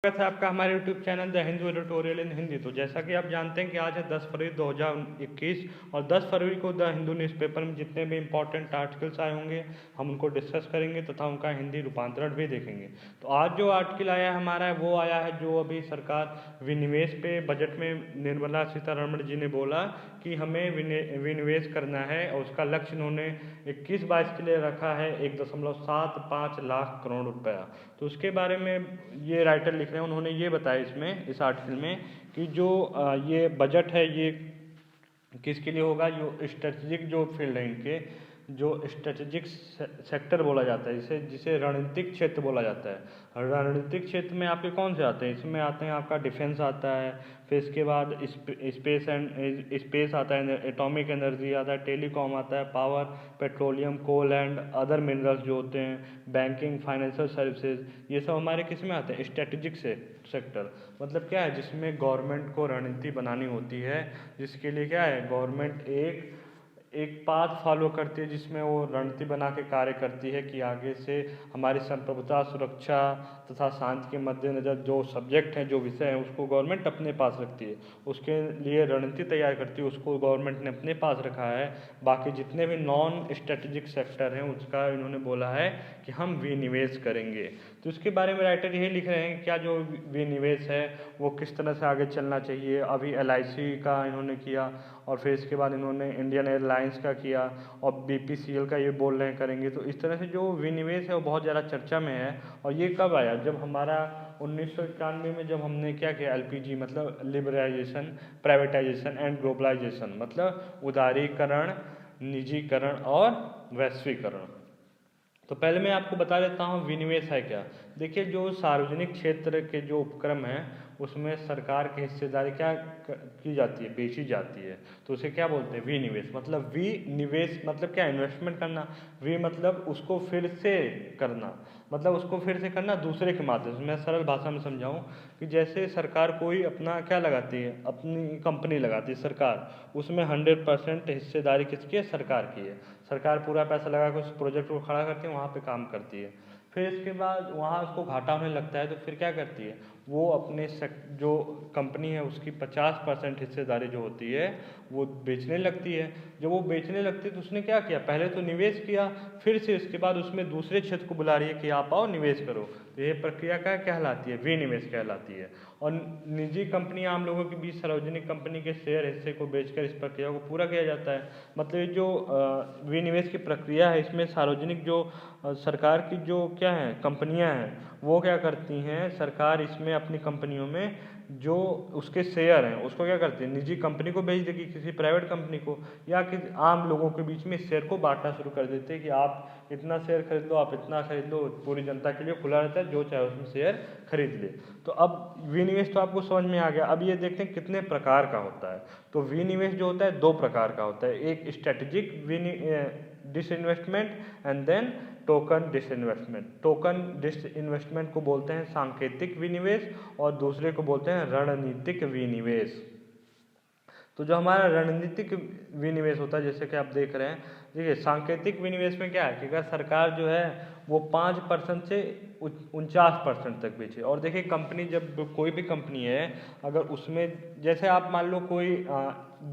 स्वागत है आपका हमारे YouTube channel the Hindu editorial in Hindi. तो जैसा कि आप जानते हैं कि आज है 10 फरवरी 2021 और 10 फरवरी को द हिंदू न्यूज़पेपर में जितने भी इम्पोर्टेंट आर्टिकल्स आए होंगे हम उनको डिस्कस करेंगे तथा उनका हिंदी रूपांतरण भी देखेंगे। तो आज जो आर्टिकल आया है हमारा वो आया है जो अभी सरकार विनिवेश पे बजट में निर्मला सीतारमण जी ने बोला कि हमें विनिवेश करना है और उसका लक्ष्य उन्होंने 21-22 के लिए रखा है 1.75 लाख करोड़ रुपया। तो उसके बारे में ये राइटर लिख रहे हैं, उन्होंने ये बताया इसमें इस आर्टिकल में कि जो ये बजट है ये किसके लिए होगा। जो स्ट्रेटजिक जो फील्ड है इनके जो स्ट्रेटजिक सेक्टर बोला जाता है जिसे रणनीतिक क्षेत्र बोला जाता है। रणनीतिक क्षेत्र में आपके कौन से आते हैं, इसमें आते हैं आपका डिफेंस आता है, फिर इसके बाद स्पेस आता है, एटॉमिक एनर्जी आता है, टेलीकॉम आता है, power, petroleum, coal and other minerals जो होते हैं, बैंकिंग, फाइनेंशियल सर्विसेज, ये सब हमारे किस में आते हैं, स्ट्रेटजिक सेक्टर। मतलब क्या है, जिसमें गवर्नमेंट को रणनीति बनानी होती है, जिसके लिए क्या है गवर्नमेंट एक पाथ फॉलो करती है जिसमें वो रणनीति बना के कार्य करती है कि आगे से हमारी संप्रभुता, सुरक्षा तथा शांति के मद्देनज़र जो सब्जेक्ट हैं, जो विषय हैं, उसको गवर्नमेंट अपने पास रखती है, उसके लिए रणनीति तैयार करती है, उसको गवर्नमेंट ने अपने पास रखा है। बाकी जितने भी नॉन स्ट्रेटेजिक सेक्टर हैं उसका इन्होंने बोला है कि हम विनिवेश करेंगे। तो इसके बारे में राइटर यही लिख रहे हैं क्या जो विनिवेश है वो किस तरह से आगे चलना चाहिए। अभी LIC का इन्होंने किया और फिर इसके बाद इन्होंने इंडियन एयरलाइंस का किया और BPCL का ये बोल रहे हैं करेंगे। तो इस तरह से जो विनिवेश है वो बहुत ज़्यादा चर्चा में है। और ये कब आया, जब हमारा 1991 में जब हमने क्या किया, LPG मतलब लिबरलाइजेशन, प्राइवेटाइजेशन एंड ग्लोबलाइजेशन, मतलब उदारीकरण, निजीकरण और वैश्वीकरण। तो पहले मैं आपको बता देता हूँ विनिवेश है क्या। देखिए, जो सार्वजनिक क्षेत्र के जो उपक्रम हैं उसमें सरकार की हिस्सेदारी क्या की जाती है, बेची जाती है। तो उसे क्या बोलते हैं, विनिवेश। मतलब विनिवेश मतलब क्या, इन्वेस्टमेंट करना। वि मतलब उसको फिर से करना, मतलब उसको फिर से करना दूसरे के माध्यम से। मैं सरल भाषा में समझाऊँ कि जैसे सरकार कोई अपना क्या लगाती है, अपनी कंपनी लगाती है सरकार, उसमें 100% हिस्सेदारी किसकी है, सरकार की है। सरकार पूरा पैसा लगा कर उस प्रोजेक्ट को खड़ा करती है, वहाँ पे काम करती है। फिर इसके बाद वहाँ उसको घाटा होने लगता है तो फिर क्या करती है, वो अपने जो कंपनी है उसकी 50% हिस्सेदारी जो होती है वो बेचने लगती है। जब वो बेचने लगती है तो उसने क्या किया, पहले तो निवेश किया, फिर से इसके बाद उसमें दूसरे क्षेत्र को बुला रही है कि आप आओ निवेश करो। तो ये प्रक्रिया क्या कहलाती है, विनिवेश कहलाती है। और निजी कंपनियां आम लोगों के बीच सार्वजनिक कंपनी के शेयर हिस्से को बेचकर इस प्रक्रिया को पूरा किया जाता है। मतलब ये जो विनिवेश की प्रक्रिया है इसमें सार्वजनिक जो सरकार की जो क्या है कंपनियां हैं वो क्या करती हैं, सरकार इसमें अपनी कंपनियों में जो उसके शेयर हैं उसको क्या करती है, निजी कंपनी को बेच देगी, किसी प्राइवेट कंपनी को, या कि आम लोगों के बीच में शेयर को बांटना शुरू कर देते हैं कि आप इतना शेयर खरीद लो, आप इतना खरीद लो। पूरी जनता के लिए खुला रहता है, जो चाहे उसमें शेयर खरीद ले। तो अब विनिवेश तो आपको समझ में आ गया। अब ये देखते हैं कितने प्रकार का होता है। तो विनिवेश जो होता है 2 प्रकार का होता है, एक strategic disinvestment and then token disinvestment. Token disinvestment को बोलते हैं सांकेतिक विनिवेश और दूसरे को बोलते हैं रणनीतिक विनिवेश। तो जो हमारा रणनीतिक विनिवेश होता है जैसे कि आप देख रहे हैं, देखिए सांकेतिक विनिवेश में क्या है कि अगर सरकार जो है वो 5% से 49% तक बेचे। और देखिए कंपनी, जब कोई भी कंपनी है अगर उसमें जैसे आप मान लो कोई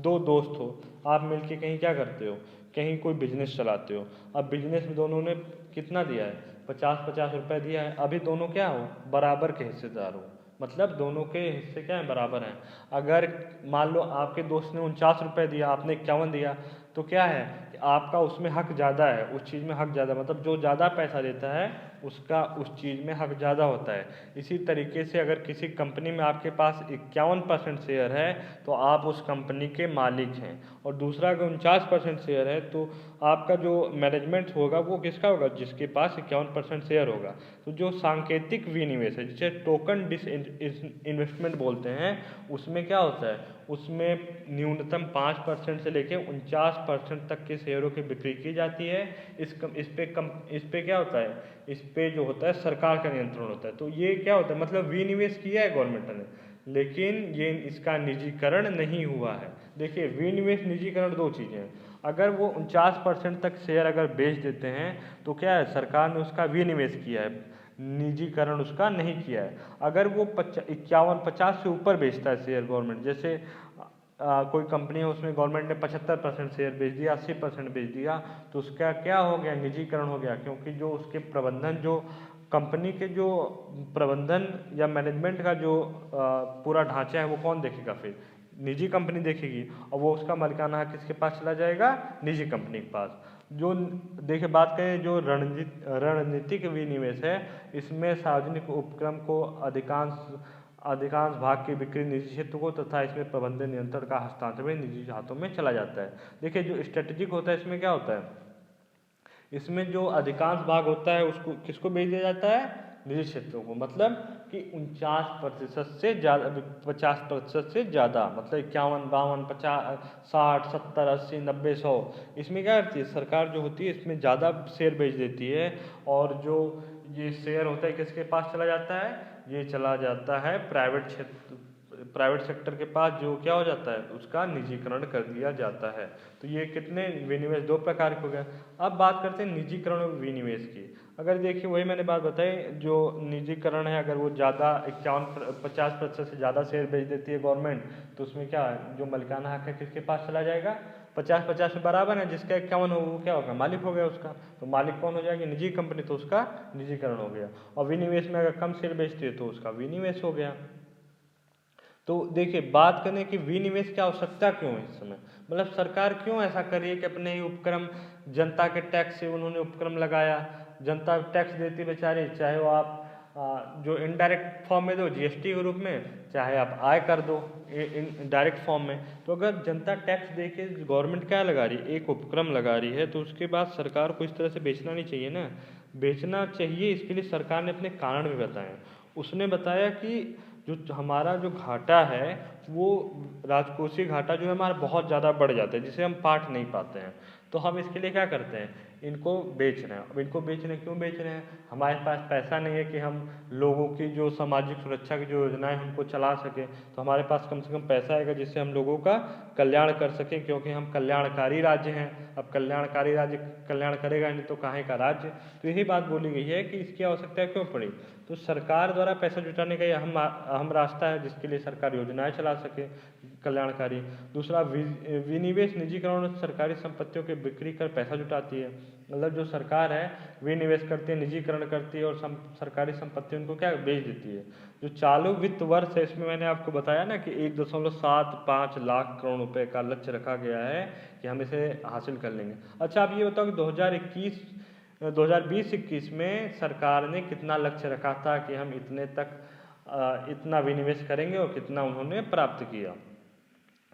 2 दोस्त हो, आप मिलके कहीं क्या करते हो, कहीं कोई बिजनेस चलाते हो। अब बिजनेस में दोनों ने कितना दिया है, 50-50 रुपये दिया है। अभी दोनों क्या हो, बराबर के हिस्सेदार हो, मतलब दोनों के हिस्से क्या है, बराबर हैं। अगर मान लो आपके दोस्त ने 49 रुपये दिया, आपने 51 दिया, तो क्या है कि आपका उसमें हक ज़्यादा है, उस चीज़ में हक ज़्यादा, मतलब जो ज़्यादा पैसा देता है उसका उस चीज़ में हक ज़्यादा होता है। इसी तरीके से अगर किसी कंपनी में आपके पास 51% शेयर है तो आप उस कंपनी के मालिक हैं, और दूसरा अगर 49% शेयर है तो आपका जो मैनेजमेंट होगा वो किसका होगा, जिसके पास 51% शेयर होगा। तो जो सांकेतिक विनिवेश है जिसे टोकन डिस इन्वेस्टमेंट बोलते हैं, उसमें क्या होता है, उसमें न्यूनतम 5% से लेकर 49% तक के शेयरों की बिक्री की जाती है। इस पे क्या होता है, इस पे जो होता है सरकार का नियंत्रण होता है। तो ये क्या होता है, मतलब विनिवेश किया है गवर्नमेंट ने, लेकिन ये इसका निजीकरण नहीं हुआ है। देखिए विनिवेश निजीकरण 2 चीज़ें हैं। अगर वो 49% तक शेयर अगर बेच देते हैं तो क्या है, सरकार ने उसका विनिवेश किया है, निजीकरण उसका नहीं किया है। अगर वो 51-50 से ऊपर बेचता है शेयर गवर्नमेंट, जैसे कोई कंपनी है उसमें गवर्नमेंट ने 75% शेयर बेच दिया, 80% बेच दिया, तो उसका क्या हो गया, निजीकरण हो गया। क्योंकि जो उसके प्रबंधन, जो कंपनी के जो प्रबंधन या मैनेजमेंट का जो पूरा ढांचा है वो कौन देखेगा, फिर निजी कंपनी देखेगी, और वो उसका मालिकाना हक किसके पास चला जाएगा, निजी कंपनी के पास। जो देखिए बात करें जो रणनीतिक विनिवेश है, इसमें सार्वजनिक उपक्रम को अधिकांश भाग की बिक्री निजी क्षेत्र को तथा इसमें प्रबंधन नियंत्रण का हस्तांतरण भी निजी हाथों में चला जाता है। देखिए जो स्ट्रेटेजिक होता है इसमें क्या होता है, इसमें जो अधिकांश भाग होता है उसको किसको बेच दिया जाता है, निजी क्षेत्रों को। मतलब कि 49% से ज़्यादा, 50% से ज़्यादा, मतलब 51, 52, 50, 60, 70, 80, 90, 100, इसमें क्या करती है सरकार जो होती है, इसमें ज़्यादा शेयर बेच देती है। और जो ये शेयर होता है किसके पास चला जाता है, ये चला जाता है प्राइवेट सेक्टर के पास, जो क्या हो जाता है, उसका निजीकरण कर दिया जाता है। तो ये कितने विनिवेश, 2 प्रकार के हो गए। अब बात करते हैं निजीकरण और विनिवेश की। अगर देखिए वही मैंने बात बताई, जो निजीकरण है अगर वो ज़्यादा 51-50% से ज़्यादा शेयर बेच देती है गवर्नमेंट, तो उसमें क्या है, जो मालिकाना हक है किसके पास चला जाएगा, 50-50 में बराबर है, जिसका 51 हो वो क्या होगा, मालिक हो गया उसका। तो मालिक कौन हो जाएगी, निजी कंपनी, तो उसका निजीकरण हो गया। और विनिवेश में अगर कम शेयर बेचती है तो उसका विनिवेश हो गया। तो देखिए बात करें कि विनिवेश की आवश्यकता क्यों है इस समय, मतलब सरकार क्यों ऐसा कर रही है कि अपने ही उपक्रम, जनता के टैक्स से उन्होंने उपक्रम लगाया, जनता टैक्स देती बेचारी, चाहे वो आप जो इनडायरेक्ट फॉर्म में दो जीएसटी के रूप में, चाहे आप आय कर दो डायरेक्ट फॉर्म में। तो अगर जनता टैक्स दे के गवर्नमेंट क्या लगा रही है, एक उपक्रम लगा रही है, तो उसके बाद सरकार को इस तरह से बेचना नहीं चाहिए ना, बेचना चाहिए। इसके लिए सरकार ने अपने कारण भी बताए। उसने बताया कि जो हमारा जो घाटा है वो राजकोषीय घाटा जो है हमारा बहुत ज़्यादा बढ़ जाता है, जिसे हम पाट नहीं पाते हैं। तो हम इसके लिए क्या करते हैं, इनको बेच रहे हैं। अब इनको बेच रहे हैं, क्यों बेच रहे हैं, हमारे पास पैसा नहीं है कि हम लोगों की जो सामाजिक सुरक्षा की जो योजनाएं हैं उनको चला सकें। तो हमारे पास कम से कम पैसा आएगा जिससे हम लोगों का कल्याण कर सकें, क्योंकि हम कल्याणकारी राज्य हैं। अब कल्याणकारी राज्य कल्याण करेगा नहीं तो काहे का राज्य। तो यही बात बोली गई है कि इसकी आवश्यकता क्यों पड़ी। तो सरकार द्वारा पैसा जुटाने का यह अहम रास्ता है, जिसके लिए सरकार योजनाएं चला सके कल्याणकारी। दूसरा विनिवेश निजीकरण, सरकारी संपत्तियों की बिक्री कर पैसा जुटाती है। मतलब जो सरकार है विनिवेश करती है, निजीकरण करती है, और सरकारी संपत्ति उनको क्या बेच देती है। जो चालू वित्त वर्ष है, इसमें मैंने आपको बताया ना कि 1.75 लाख करोड़ रुपए का लक्ष्य रखा गया है कि हम इसे हासिल कर लेंगे। अच्छा आप ये बताओ कि 2020-21 में सरकार ने कितना लक्ष्य रखा था कि हम इतने तक इतना विनिवेश करेंगे, और कितना उन्होंने प्राप्त किया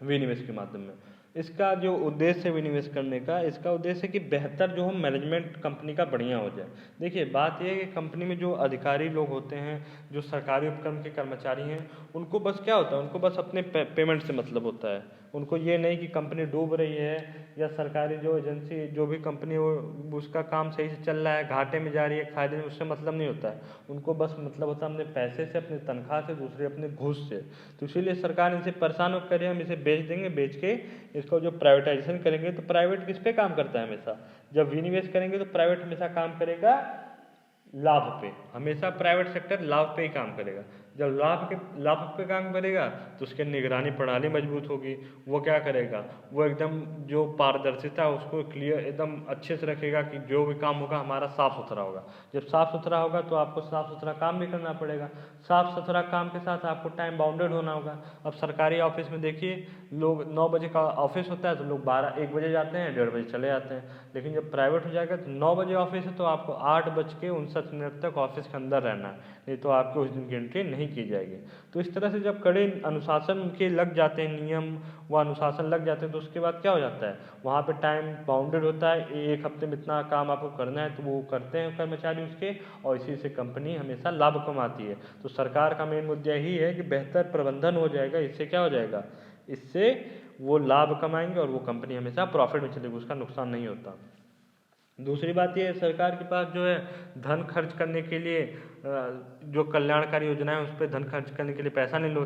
विनिवेश के माध्यम में। इसका जो उद्देश्य है विनिवेश करने का, इसका उद्देश्य है कि बेहतर जो हम मैनेजमेंट कंपनी का बढ़िया हो जाए। देखिए बात यह है कि कंपनी में जो अधिकारी लोग होते हैं, जो सरकारी उपक्रम के कर्मचारी हैं, उनको बस क्या होता है, उनको बस अपने पेमेंट से मतलब होता है। उनको ये नहीं कि कंपनी डूब रही है, या सरकारी जो एजेंसी जो भी कंपनी हो उसका काम सही से चल रहा है, घाटे में जा रही है, फायदे में, उससे मतलब नहीं होता है। उनको बस मतलब होता है अपने पैसे से, अपनी तनख्वाह से, दूसरे अपने घूस से। तो इसीलिए सरकार इनसे परेशान होकर करे, हम इसे बेच देंगे, बेच के इसको जो प्राइवेटाइजेशन करेंगे। तो प्राइवेट किस पे काम करता है हमेशा, जब विनिवेश करेंगे तो प्राइवेट हमेशा काम करेगा लाभ पे, हमेशा प्राइवेट सेक्टर लाभ पे ही काम करेगा। जब लाभ पे काम करेगा तो उसकी निगरानी प्रणाली मजबूत होगी। वो क्या करेगा, वो एकदम जो पारदर्शिता उसको क्लियर एकदम अच्छे से रखेगा कि जो भी काम होगा हमारा साफ सुथरा होगा। जब साफ सुथरा होगा तो आपको साफ सुथरा काम भी करना पड़ेगा। साफ सुथरा काम के साथ आपको टाइम बाउंडेड होना होगा। अब सरकारी ऑफिस में देखिए, लोग 9 बजे का ऑफिस होता है तो लोग 1 बजे जाते हैं, 1:30 बजे चले जाते हैं। लेकिन जब प्राइवेट हो जाएगा तो 9 बजे ऑफिस है तो आपको 8:59 तक ऑफिस के अंदर रहना है, नहीं तो आपको उस दिन की एंट्री नहीं की जाएगी। तो इस तरह से जब कड़े अनुशासन उनके लग जाते हैं, नियम व अनुशासन लग जाते हैं, तो उसके बाद क्या हो जाता है, वहाँ पे टाइम बाउंडेड होता है। 1 हफ्ते में इतना काम आपको करना है तो वो करते हैं कर्मचारी उसके, और इसी से कंपनी हमेशा लाभ कमाती है। तो सरकार का मेन मुद्दा यही है कि बेहतर प्रबंधन हो जाएगा, इससे क्या हो जाएगा, इससे वो लाभ कमाएंगे और वो कंपनी हमेशा प्रॉफिट में चलेगी, उसका नुकसान नहीं होता। दूसरी बात ये है, सरकार के पास जो है धन खर्च करने के लिए जो कल्याणकारी योजनाएं उस पर धन खर्च करने के लिए पैसा नहीं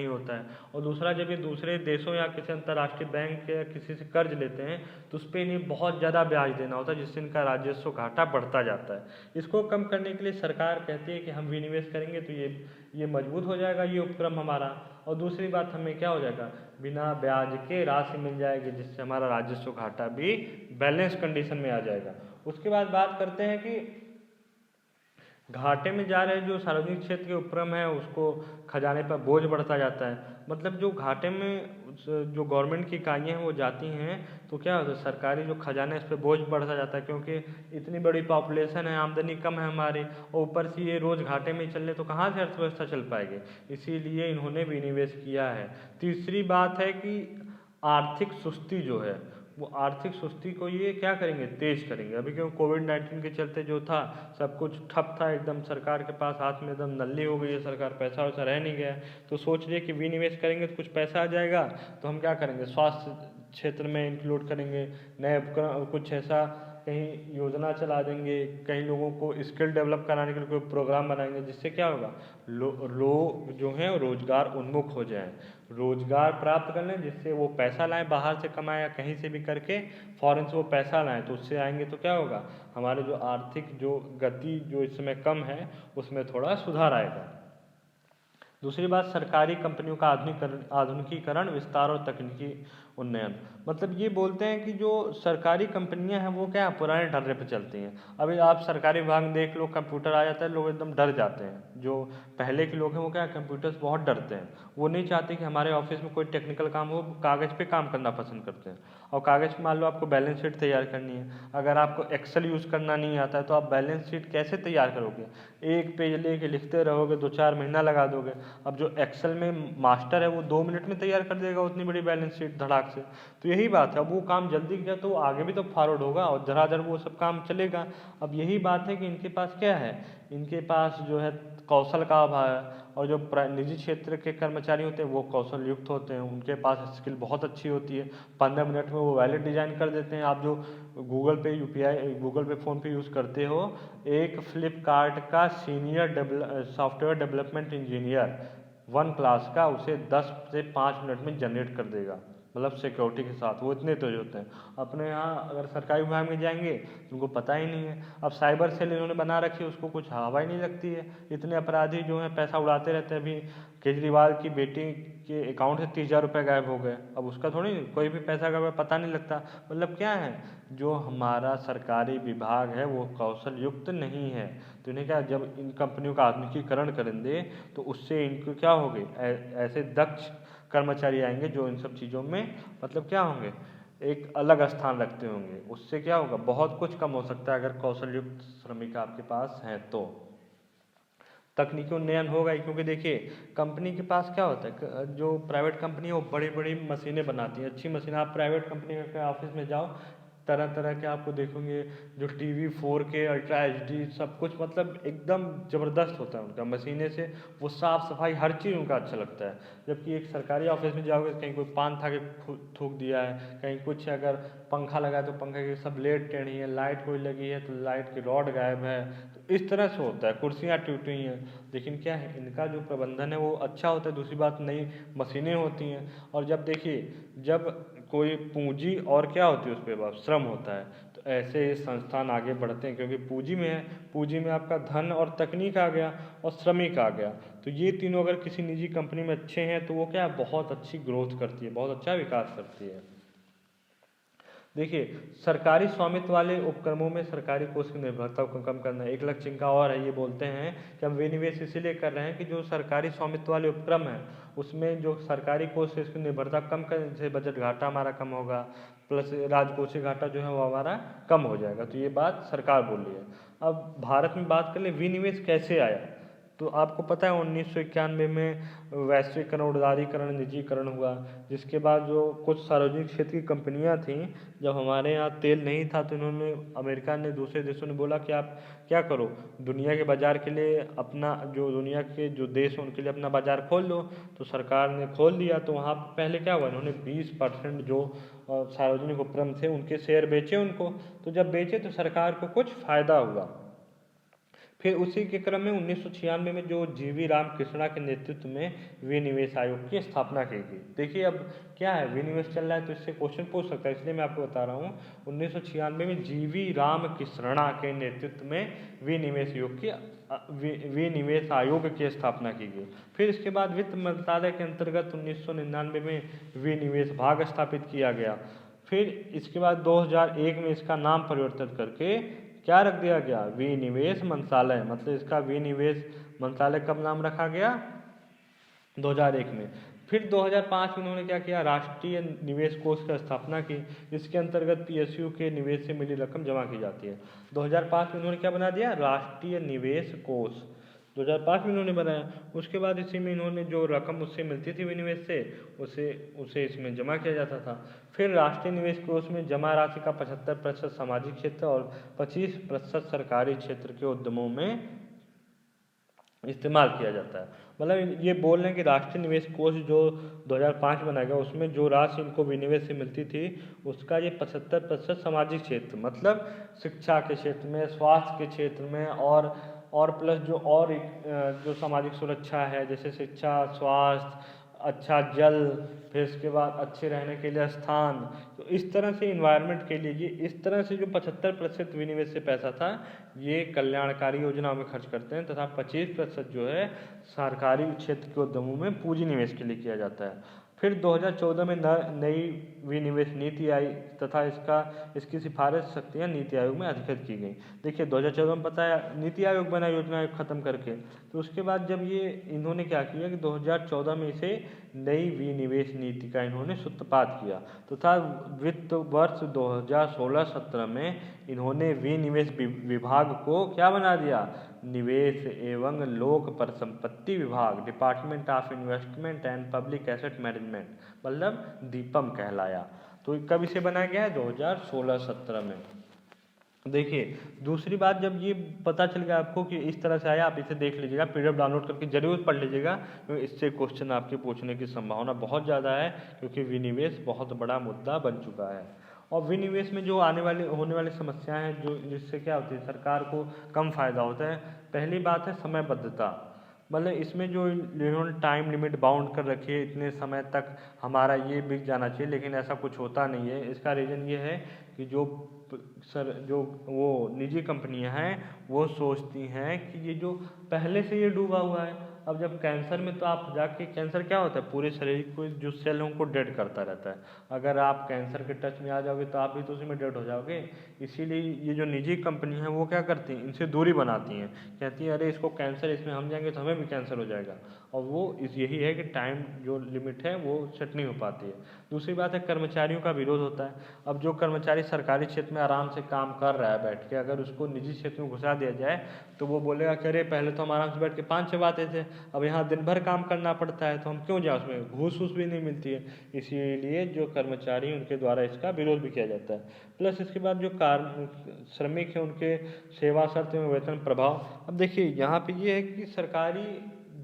होता है। और दूसरा, जब ये दूसरे देशों या किसी अंतर्राष्ट्रीय बैंक या किसी से कर्ज लेते हैं तो उस पर इन्हें बहुत ज़्यादा ब्याज देना होता है, जिससे इनका राजस्व घाटा बढ़ता जाता है। इसको कम करने के लिए सरकार कहती है कि हम विनिवेश करेंगे तो ये मजबूत हो जाएगा ये उपक्रम हमारा। और दूसरी बात, हमें क्या हो जाएगा, बिना ब्याज के राशि मिल जाएगी, जिससे हमारा राजस्व घाटा भी बैलेंस कंडीशन में आ जाएगा। उसके बाद बात करते हैं कि घाटे में जा रहे जो सार्वजनिक क्षेत्र के उपक्रम है उसको खजाने पर बोझ बढ़ता जाता है। मतलब जो घाटे में जो गवर्नमेंट की इकाइयाँ हैं वो जाती हैं तो क्या होता है, सरकारी जो खजाना है इस पर बोझ बढ़ता जाता है, क्योंकि इतनी बड़ी पॉपुलेशन है, आमदनी कम है हमारी, और ऊपर से ये रोज़ घाटे में चल रहे तो कहाँ से अर्थव्यवस्था चल पाएगी। इसीलिए इन्होंने विनिवेश किया है। तीसरी बात है कि आर्थिक सुस्ती जो है वो आर्थिक सुस्ती को ये क्या करेंगे, तेज करेंगे। अभी क्यों कोविड-19 के चलते जो था सब कुछ ठप था, एकदम सरकार के पास हाथ में एकदम नल्ली हो गई है सरकार, पैसा वैसा रह नहीं गया। तो सोच रही है कि विनिवेश करेंगे तो कुछ पैसा आ जाएगा, तो हम क्या करेंगे, स्वास्थ्य क्षेत्र में इंक्लूड करेंगे, नए उपकरण कुछ ऐसा कहीं योजना चला देंगे, कहीं लोगों को स्किल डेवलप कराने के लिए कोई प्रोग्राम बनाएंगे, जिससे क्या होगा, लोग जो हैं रोजगार उन्मुख हो जाएं, रोजगार प्राप्त कर लें, जिससे वो पैसा लाएं, बाहर से कमाएं या कहीं से भी करके फॉरेन से वो पैसा लाएं। तो उससे आएंगे तो क्या होगा, हमारे जो आर्थिक जो गति जो इस समय कम है उसमें थोड़ा सुधार आएगा। दूसरी बात, सरकारी कंपनियों का आधुनिकीकरण, विस्तार और तकनीकी उन्नयन। मतलब ये बोलते हैं कि जो सरकारी कंपनियां हैं वो क्या पुराने ढर्रे पे चलती हैं। अभी आप सरकारी विभाग में देख लो, कंप्यूटर आ जाता है, लोग एकदम डर जाते हैं। जो पहले के लोग हैं वो क्या कंप्यूटर से बहुत डरते हैं, वो नहीं चाहते कि हमारे ऑफिस में कोई टेक्निकल काम हो, कागज़ पे काम करना पसंद करते हैं। और कागज़ पे मान लो आपको बैलेंस शीट तैयार करनी है, अगर आपको एक्सेल यूज़ करना नहीं आता है तो आप बैलेंस शीट कैसे तैयार करोगे, एक पेज लेके लिखते रहोगे, 2-4 महीना लगा दोगे। अब जो एक्सेल में मास्टर है वो 2 मिनट में तैयार कर देगा उतनी बड़ी बैलेंस शीट धड़ाक से। तो यही बात है, अब वो काम जल्दी किया तो आगे भी तो फॉरवर्ड होगा और धड़ाधड़ वो सब काम चलेगा। अब यही बात है कि इनके पास क्या है, इनके पास जो है कौशल का अभाव है, और जो निजी क्षेत्र के कर्मचारी होते हैं वो कौशल युक्त होते हैं, उनके पास स्किल बहुत अच्छी होती है, 15 मिनट में वो वैलेट डिजाइन कर देते हैं। आप जो गूगल पे UPI, गूगल पे फ़ोन पे यूज़ करते हो, एक फ्लिपकार्ट का senior software development engineer 1 class का उसे 10 से 5 मिनट में जनरेट कर देगा, मतलब सिक्योरिटी के साथ, वो इतने तेज होते हैं। अपने यहाँ अगर सरकारी विभाग में जाएंगे तो उनको पता ही नहीं है। अब साइबर सेल इन्होंने बना रखी है, उसको कुछ हवा ही नहीं लगती है, इतने अपराधी जो हैं पैसा उड़ाते रहते हैं। अभी केजरीवाल की बेटी के अकाउंट से 30,000 रुपये गायब हो गए, अब उसका थोड़ी कोई भी पैसा का पता नहीं लगता। मतलब क्या है, जो हमारा सरकारी विभाग है वो कौशल युक्त नहीं है। तो इन्हें क्या, जब इन कंपनियों का आधुनिकीकरण करेंगे तो उससे इनको क्या होगी, ऐसे दक्ष कर्मचारी आएंगे जो इन सब चीज़ों में मतलब क्या होंगे, एक अलग स्थान रखते होंगे। उससे क्या होगा, बहुत कुछ कम हो सकता है अगर कौशल युक्त श्रमिक आपके पास हैं तो। तकनीकी उन्नयन होगा ही, क्योंकि देखिए कंपनी के पास क्या होता है, जो प्राइवेट कंपनी है वो बड़ी बड़ी मशीनें बनाती हैं, अच्छी मशीन। आप प्राइवेट कंपनी के ऑफिस में जाओ, तरह तरह के आपको देखोगे, जो TV 4K अल्ट्रा HD सब कुछ, मतलब एकदम ज़बरदस्त होता है उनका मशीनें से, वो साफ़ सफाई हर चीज़ उनका अच्छा लगता है। जबकि एक सरकारी ऑफिस में जाओगे, कहीं कोई पान था के थूक दिया है, कहीं कुछ, अगर पंखा लगा है तो पंखे की सब ब्लेड टेढ़ी है, लाइट कोई लगी है तो लाइट की रॉड गायब है, तो इस तरह से होता है। कुर्सियाँ टूटी हुई हैं, लेकिन क्या है, इनका जो प्रबंधन है वो अच्छा होता है। दूसरी बात, नई मशीनें होती हैं, और जब देखिए जब कोई पूंजी और क्या होती है उस पर श्रम होता है, तो ऐसे ये संस्थान आगे बढ़ते हैं, क्योंकि पूंजी में है, पूंजी में आपका धन और तकनीक आ गया और श्रमिक आ गया। तो ये तीनों अगर किसी निजी कंपनी में अच्छे हैं तो वो क्या बहुत अच्छी ग्रोथ करती है, बहुत अच्छा विकास करती है। देखिए, सरकारी स्वामित्व वाले उपक्रमों में सरकारी कोष की निर्भरता को कम करना एक लक्ष्य इनका और है। ये बोलते हैं कि हम विनिवेश इसीलिए कर रहे हैं कि जो सरकारी स्वामित्व वाले उपक्रम हैं उसमें जो सरकारी कोष है इसकी निर्भरता कम करने से बजट घाटा हमारा कम होगा, प्लस राजकोषीय घाटा जो है वो हमारा कम हो जाएगा। तो ये बात सरकार बोल रही है। अब भारत में बात कर ले, विनिवेश कैसे आया, तो आपको पता है 1991 में वैश्वीकरण, उदारीकरण, निजीकरण हुआ, जिसके बाद जो कुछ सार्वजनिक क्षेत्र की कंपनियां थीं, जब हमारे यहाँ तेल नहीं था तो इन्होंने, अमेरिका ने, दूसरे देशों ने बोला कि आप क्या करो, दुनिया के बाज़ार के लिए अपना, जो दुनिया के जो देश हैं उनके लिए अपना बाज़ार खोल लो। तो सरकार ने खोल दिया, तो वहाँ पहले क्या हुआ, इन्होंने 20% जो सार्वजनिक उपक्रम थे उनके शेयर बेचे उनको। तो जब बेचे तो सरकार को कुछ फ़ायदा हुआ। फिर उसी के क्रम में 1996 में जो जीवी राम कृष्णा के नेतृत्व में विनिवेश आयोग की स्थापना की गई। देखिए अब क्या है, विनिवेश चल रहा है तो इससे क्वेश्चन पूछ सकता है, इसलिए मैं आपको बता रहा हूँ। 1996 में जीवी राम कृष्णा के नेतृत्व में विनिवेश आयोग की स्थापना की गई। फिर इसके बाद वित्त मंत्रालय के अंतर्गत 1999 में विनिवेश भाग स्थापित किया गया। फिर इसके बाद 2001 में इसका नाम परिवर्तित करके क्या रख दिया गया, विनिवेश मंत्रालय। मतलब इसका विनिवेश मंत्रालय कब नाम रखा गया, 2001 में। फिर 2005 में उन्होंने क्या किया, राष्ट्रीय निवेश कोष की स्थापना की। इसके अंतर्गत पीएसयू के निवेश से मिली रकम जमा की जाती है। 2005 में उन्होंने क्या बना दिया, राष्ट्रीय निवेश कोष 2005 में उन्होंने बनाया। उसके बाद इसी में इन्होंने जो रकम उससे मिलती थी विनिवेश से, उसे इसमें जमा किया जाता था। फिर राष्ट्रीय निवेश कोष में जमा राशि का 75% सामाजिक क्षेत्र और 25% सरकारी क्षेत्र के उद्यमों में इस्तेमाल किया जाता है। मतलब ये बोल रहे हैं कि राष्ट्रीय निवेश कोष जो 2005 बनाया गया, उसमें जो राशि इनको विनिवेश से मिलती थी उसका ये 75% सामाजिक क्षेत्र, मतलब शिक्षा के क्षेत्र में, स्वास्थ्य के क्षेत्र में, और प्लस जो सामाजिक सुरक्षा है, जैसे शिक्षा, स्वास्थ्य, अच्छा जल, फिर इसके बाद अच्छे रहने के लिए स्थान, तो इस तरह से इन्वायरमेंट के लिए ये इस तरह से जो 75% विनिवेश से पैसा था ये कल्याणकारी योजनाओं में खर्च करते हैं, तथा 25% जो है सरकारी क्षेत्र के उद्यमों में पूंजी निवेश के लिए किया जाता है। फिर 2014 में नई विनिवेश नीति आई तथा इसकी सिफारिश शक्तियाँ नीति आयोग में अधिकृत की गई। देखिए 2014 में पता है नीति आयोग बना योजना आयोग खत्म करके, तो उसके बाद जब ये इन्होंने क्या किया कि 2014 में इसे नई विनिवेश नीति का इन्होंने सूत्रपात किया, तथा वित्त वर्ष 2016-17 में इन्होंने विनिवेश विभाग को क्या बना दिया, निवेश एवं लोक परिसंपत्ति विभाग, department of investment and public asset management, मतलब दीपम कहलाया। तो कब इसे बनाया गया है, 2016-17 में। देखिए दूसरी बात, जब ये पता चल गया आपको कि इस तरह से आया, आप इसे देख लीजिएगा, पीडीएफ डाउनलोड करके जरूर पढ़ लीजिएगा, क्योंकि इससे क्वेश्चन आपके पूछने की संभावना बहुत ज़्यादा है, क्योंकि विनिवेश बहुत बड़ा मुद्दा बन चुका है। और विनिवेश में जो होने वाली समस्याएं हैं, जो जिससे क्या होती है, सरकार को कम फायदा होता है। पहली बात है समयबद्धता, मतलब इसमें जो इन्होंने टाइम लिमिट बाउंड कर रखी है, इतने समय तक हमारा ये बिक जाना चाहिए, लेकिन ऐसा कुछ होता नहीं है। इसका रीज़न ये है कि जो वो निजी कंपनियां हैं वो सोचती हैं कि ये जो पहले से ये डूबा हुआ है, अब जब कैंसर में तो आप जाके, कैंसर क्या होता है, पूरे शरीर को जो सेल है उनको डेड करता रहता है। अगर आप कैंसर के टच में आ जाओगे तो आप भी तो उसी में डेड हो जाओगे। इसीलिए ये जो निजी कंपनी है वो क्या करती हैं, इनसे दूरी बनाती हैं, कहती हैं अरे इसको कैंसर, इसमें हम जाएंगे तो हमें भी कैंसर हो जाएगा। और वो यही है कि टाइम जो लिमिट है वो सेट नहीं हो पाती है। दूसरी बात है कर्मचारियों का विरोध होता है। अब जो कर्मचारी सरकारी क्षेत्र में आराम से काम कर रहा है बैठ के, अगर उसको निजी क्षेत्र में घुसा दिया जाए तो वो बोलेगा कि अरे पहले तो हम आराम से बैठ के 5 चबाते थे, अब यहाँ दिन भर काम करना पड़ता है, तो हम क्यों जाए, उसमें घूस भी नहीं मिलती है। इसीलिए जो कर्मचारी उनके द्वारा इसका विरोध भी किया जाता है। प्लस इसके बाद जो श्रमिक हैं उनके सेवा शर्त में वेतन प्रभाव। अब देखिए यहाँ पे ये है कि सरकारी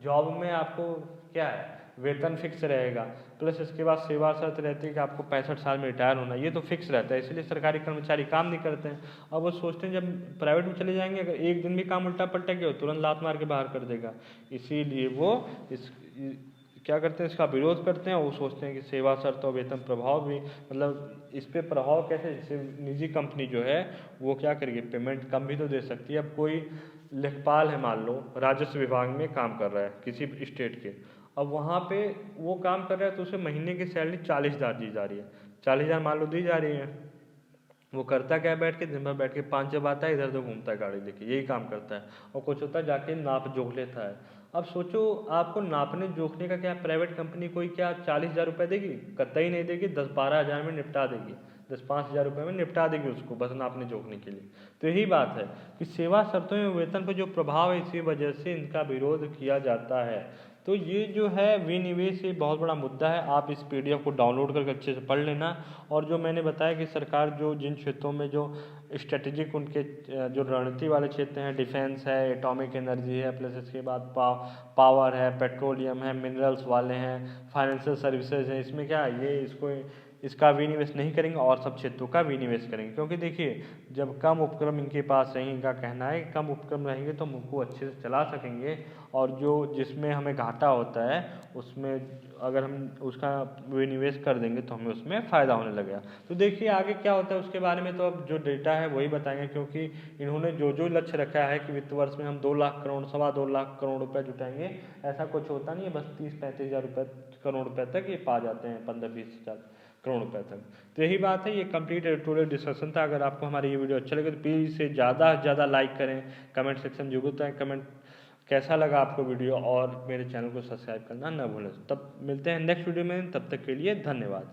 जॉब में आपको क्या है, वेतन फिक्स रहेगा, प्लस इसके बाद सेवा शर्त रहती है कि आपको 65 साल में रिटायर होना, ये तो फिक्स रहता है। इसलिए सरकारी कर्मचारी काम नहीं करते हैं। अब वो सोचते हैं जब प्राइवेट में चले जाएंगे, अगर एक दिन भी काम उल्टा पलटा गया तुरंत लात मार के बाहर कर देगा। इसीलिए वो क्या करते हैं, इसका विरोध करते हैं। वो सोचते हैं कि सेवा शर्त और वेतन प्रभाव भी, मतलब इस पर प्रभाव कैसे, जैसे निजी कंपनी जो है वो क्या करेगी, पेमेंट कम भी तो दे सकती है। अब कोई लेखपाल है, मान लो राजस्व विभाग में काम कर रहा है किसी स्टेट के, अब वहाँ पे वो काम कर रहा है तो उसे महीने की सैलरी 40,000 दी जा रही है, 40,000 मान लो दी जा रही है। वो करता क्या है, बैठ के दिन भर बैठ के 5 जब आता है इधर उधर घूमता है गाड़ी लेके, यही काम करता है। और कुछ होता है जाके नाप जोख लेता है। अब सोचो आपको नापने जोखने का क्या, प्राइवेट कंपनी कोई क्या 40,000 रुपये देगी, कतई नहीं देगी, 10-12 हज़ार में निपटा देगी, 10-5 हज़ार रुपये में निपटा देगी उसको, बस नापने जोखने के लिए। तो यही बात है कि सेवा शर्तों में वेतन पर जो प्रभाव है, इसी वजह से इनका विरोध किया जाता है। तो ये जो है विनिवेश, ये बहुत बड़ा मुद्दा है। आप इस पीडीएफ को डाउनलोड करके अच्छे से पढ़ लेना। और जो मैंने बताया कि सरकार जो जिन क्षेत्रों में जो स्ट्रेटेजिक उनके जो रणनीति वाले क्षेत्र हैं, डिफेंस है, एटॉमिक एनर्जी है, प्लस इसके बाद पावर है, पेट्रोलियम है, मिनरल्स वाले हैं, फाइनेंशियल सर्विसेज है, इसमें क्या है, ये इसको इसका विनिवेश नहीं करेंगे और सब क्षेत्रों का विनिवेश करेंगे। क्योंकि देखिए, जब कम उपक्रम इनके पास रहेंगे, इनका कहना है कि कम उपक्रम रहेंगे तो हम उनको अच्छे से चला सकेंगे, और जो जिसमें हमें घाटा होता है उसमें अगर हम उसका विनिवेश कर देंगे तो हमें उसमें फ़ायदा होने लगेगा। तो देखिए आगे क्या होता है उसके बारे में तो अब जो डेटा है वही बताएंगे, क्योंकि इन्होंने जो जो लक्ष्य रखा है कि वित्त वर्ष में हम 2 लाख करोड़, 2.25 लाख करोड़ रुपए जुटाएंगे, ऐसा कुछ होता नहीं है। बस 30-35 हज़ार रुपये करोड़ रुपए तक ये पा जाते हैं, 15-20 हज़ार करोड़ रुपए तक। तो यही बात है, ये कंप्लीट एडिटोरियल डिस्कशन था। अगर आपको हमारी ये वीडियो अच्छा लगे तो प्लीज़ इसे ज़्यादा से ज़्यादा लाइक करें, कमेंट सेक्शन में जरूर बताएं कमेंट कैसा लगा आपको वीडियो, और मेरे चैनल को सब्सक्राइब करना न भूलें। तब मिलते हैं नेक्स्ट वीडियो में, तब तक के लिए धन्यवाद।